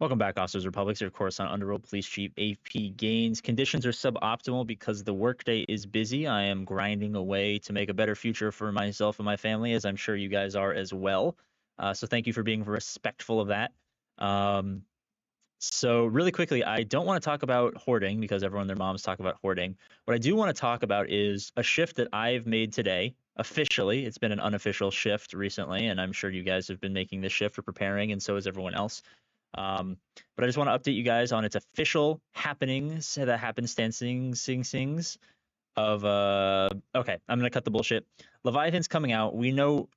Welcome back, Officers Republics. Your course on Underworld Police Chief APGAINS. Conditions are suboptimal because the workday is busy. I am grinding away to make a better future for myself and my family, as I'm sure you guys are as well. So thank you for being respectful of that. So really quickly, I don't want to talk about hoarding because everyone and their moms talk about hoarding. What I do want to talk about is a shift that I've made today. Officially, it's been an unofficial shift recently, and I'm sure you guys have been making this shift or preparing, and so is everyone else. But I just want to update you guys on its official happenings, the happenstancings of okay, I'm gonna cut the bullshit. Leviathan's coming out. We know,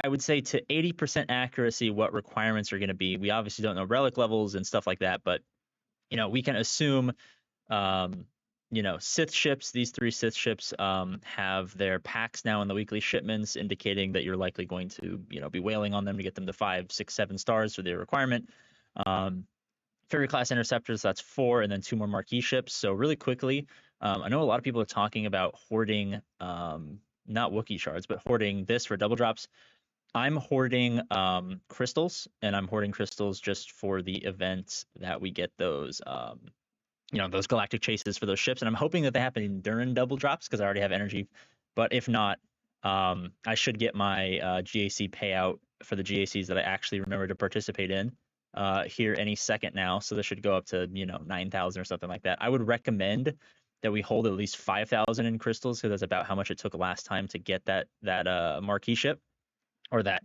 I would say to 80% accuracy what requirements are gonna be. We obviously don't know relic levels and stuff like that, but we can assume Sith ships, these three Sith ships have their packs now in the weekly shipments, indicating that you're likely going to, be whaling on them to get them to 5, 6, 7 stars for their requirement. Ferry class interceptors, that's 4, and then 2 more marquee ships. So really quickly, I know a lot of people are talking about hoarding, not Wookiee shards, but hoarding this for double drops. I'm hoarding crystals, and I'm hoarding crystals just for the event that we get those, those galactic chases for those ships. And I'm hoping that they happen during double drops because I already have energy. But if not, I should get my GAC payout for the GACs that I actually remember to participate in here any second now. So this should go up to 9,000 or something like that. I would recommend that we hold at least 5,000 in crystals because that's about how much it took last time to get that marquee ship or that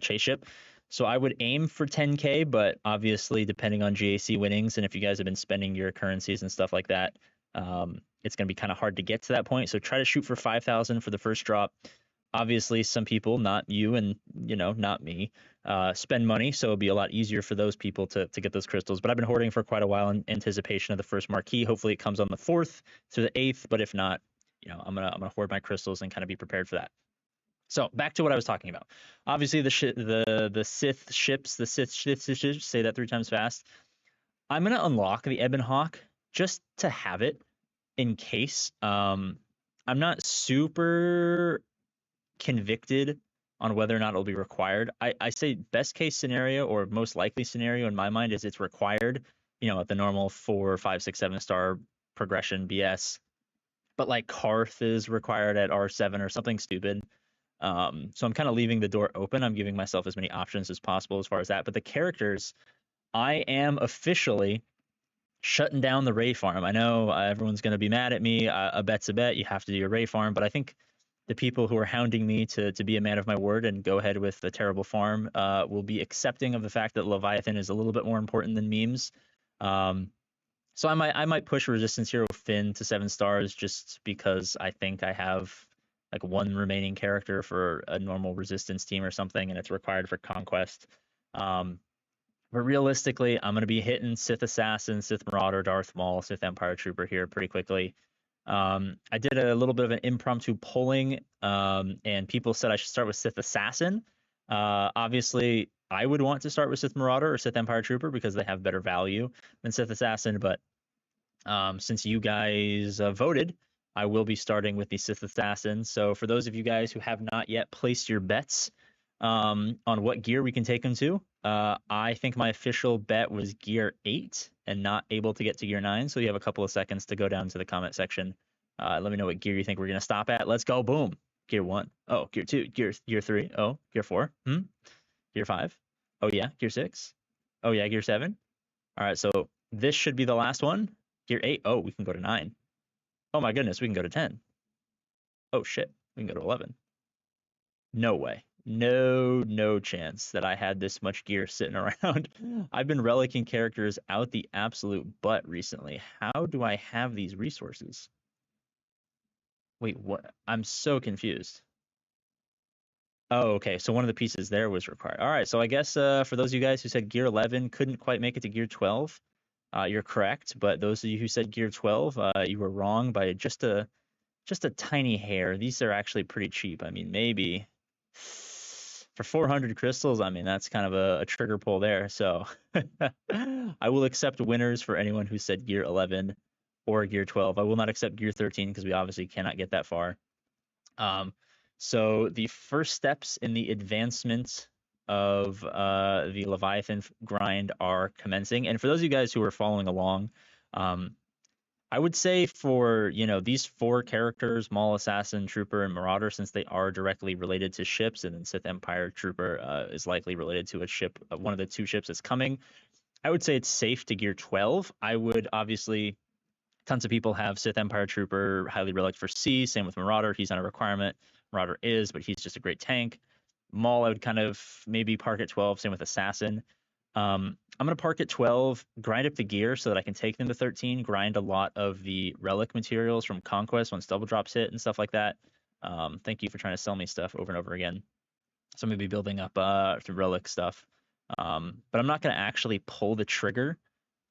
chase ship. So I would aim for 10K, but obviously depending on GAC winnings and if you guys have been spending your currencies and stuff like that, it's going to be kind of hard to get to that point. So try to shoot for 5,000 for the first drop. Obviously, some people, not you and not me, spend money, so it'll be a lot easier for those people to get those crystals. But I've been hoarding for quite a while in anticipation of the first marquee. Hopefully, it comes on the 4th to the 8th. But if not, I'm gonna hoard my crystals and kind of be prepared for that. So back to what I was talking about. Obviously, the Sith ships, the Sith ships, say that 3 times fast. I'm gonna unlock the Ebon Hawk just to have it in case. I'm not super convicted on whether or not it'll be required. I say best case scenario or most likely scenario in my mind is it's required, at the normal 4, 5, 6, 7 star progression BS. But like Karth is required at R7 or something stupid. So I'm kind of leaving the door open. I'm giving myself as many options as possible as far as that. But the characters, I am officially shutting down the Ray farm. I know everyone's going to be mad at me. A bet's a bet. You have to do your Ray farm. But I think the people who are hounding me to be a man of my word and go ahead with the terrible farm will be accepting of the fact that Leviathan is a little bit more important than memes. So I might push Resistance Hero Finn to 7 stars just because I think I have like 1 remaining character for a normal Resistance team or something, and it's required for Conquest. But realistically, I'm going to be hitting Sith Assassin, Sith Marauder, Darth Maul, Sith Empire Trooper here pretty quickly. I did a little bit of an impromptu polling, and people said I should start with Sith Assassin. Obviously, I would want to start with Sith Marauder or Sith Empire Trooper because they have better value than Sith Assassin. But since you guys voted, I will be starting with the Sith Assassin. So for those of you guys who have not yet placed your bets on what gear we can take them to, I think my official bet was gear 8 and not able to get to gear 9. So you have a couple of seconds to go down to the comment section. Let me know what gear you think we're going to stop at. Let's go. Boom. Gear 1. Oh, gear 2. Gear 3. Oh, gear 4. Gear 5. Oh, yeah. Gear 6. Oh, yeah. Gear 7. All right. So this should be the last one. Gear 8. Oh, we can go to 9. Oh, my goodness. We can go to 10. Oh, shit. We can go to 11. No way. No chance that I had this much gear sitting around. I've been relicking characters out the absolute butt recently. How do I have these resources? Wait, what? I'm so confused. Oh, okay. So one of the pieces there was required. All right. So I guess for those of you guys who said gear 11 couldn't quite make it to gear 12, you're correct. But those of you who said gear 12, you were wrong by just a tiny hair. These are actually pretty cheap. I mean, maybe for 400 crystals, I mean, that's kind of a trigger pull there. So I will accept winners for anyone who said gear 11 or gear 12. I will not accept gear 13 because we obviously cannot get that far. So the first steps in the advancement of the Leviathan grind are commencing. And for those of you guys who are following along, I would say for, these four characters, Maul, Assassin, Trooper, and Marauder, since they are directly related to ships, and then Sith Empire Trooper is likely related to a ship, one of the two ships that's coming, I would say it's safe to gear 12. I would obviously, tons of people have Sith Empire Trooper, highly relic for C. Same with Marauder. He's not a requirement. Marauder is, but he's just a great tank. Maul, I would kind of maybe park at 12. Same with Assassin. I'm going to park at 12, grind up the gear so that I can take them to 13, grind a lot of the relic materials from Conquest once double drops hit and stuff like that. Thank you for trying to sell me stuff over and over again. So I'm going to be building up the relic stuff. But I'm not going to actually pull the trigger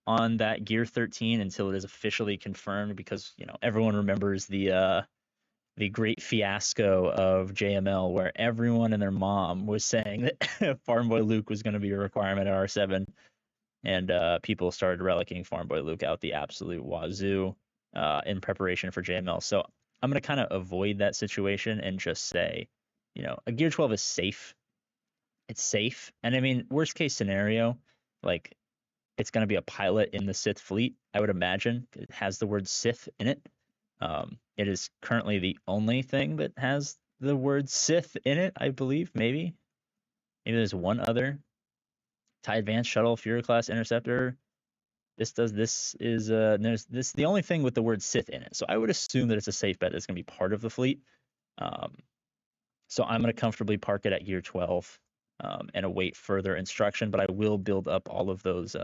on that gear 13 until it is officially confirmed, because everyone remembers the great fiasco of JML where everyone and their mom was saying that Farm Boy Luke was going to be a requirement at R7, and people started relicking Farm Boy Luke out the absolute wazoo in preparation for JML. So I'm going to kind of avoid that situation and just say, a gear 12 is safe. It's safe. And I mean, worst case scenario, like, it's going to be a pilot in the Sith fleet, I would imagine. It has the word Sith in it. It is currently the only thing that has the word Sith in it, I believe. Maybe there's one other. TIE Advanced Shuttle Fury Class Interceptor. This is the only thing with the word Sith in it. So I would assume that it's a safe bet. It's going to be part of the fleet. So I'm going to comfortably park it at gear 12 and await further instruction. But I will build up all of those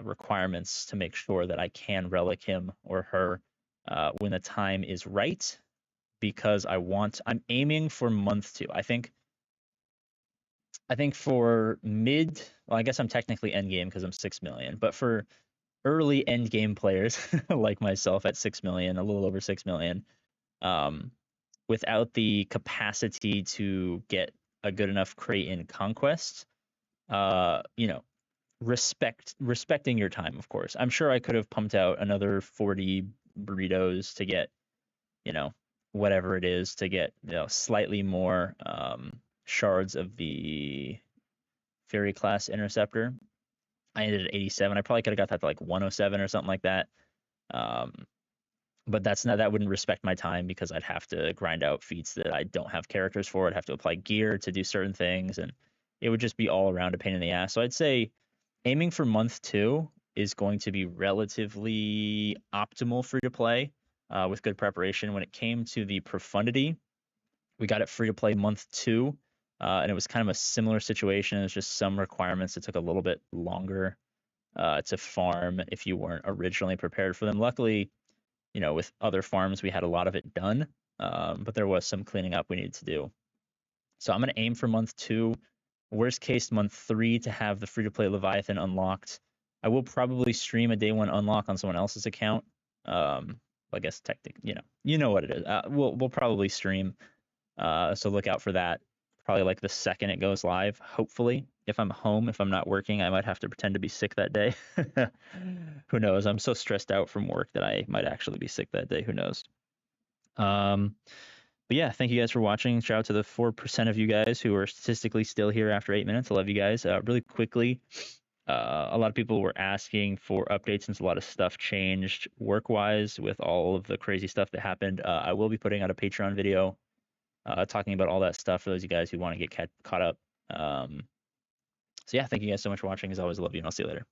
requirements to make sure that I can relic him or her when the time is right, because I'm aiming for month 2. I think for mid, well, I guess I'm technically end game because I'm 6 million, but for early end game players like myself at 6 million, a little over 6 million, without the capacity to get a good enough crate in Conquest, respecting your time, of course. I'm sure I could have pumped out another 40 burritos to get, whatever it is, to get, slightly more shards of the Fury class interceptor. I ended at 87. I probably could have got that to like 107 or something like that. But that wouldn't respect my time, because I'd have to grind out feats that I don't have characters for. I'd have to apply gear to do certain things, and it would just be all around a pain in the ass. So I'd say aiming for month 2 is going to be relatively optimal free to play with good preparation. When it came to the profundity, we got it free to play month 2, and it was kind of a similar situation. It was just some requirements that took a little bit longer to farm if you weren't originally prepared for them. Luckily, with other farms, we had a lot of it done, but there was some cleaning up we needed to do. So I'm going to aim for month 2. Worst case, month 3 to have the free-to-play Leviathan unlocked. I will probably stream a day 1 unlock on someone else's account. I guess technically, you know what it is. We'll probably stream. So look out for that. Probably like the second it goes live, hopefully. If I'm home, if I'm not working, I might have to pretend to be sick that day. Who knows? I'm so stressed out from work that I might actually be sick that day. Who knows? But yeah, thank you guys for watching. Shout out to the 4% of you guys who are statistically still here after 8 minutes. I love you guys. Really quickly, a lot of people were asking for updates since a lot of stuff changed work-wise with all of the crazy stuff that happened. I will be putting out a Patreon video talking about all that stuff for those of you guys who want to get caught up. So yeah, thank you guys so much for watching. As always, I love you, and I'll see you later.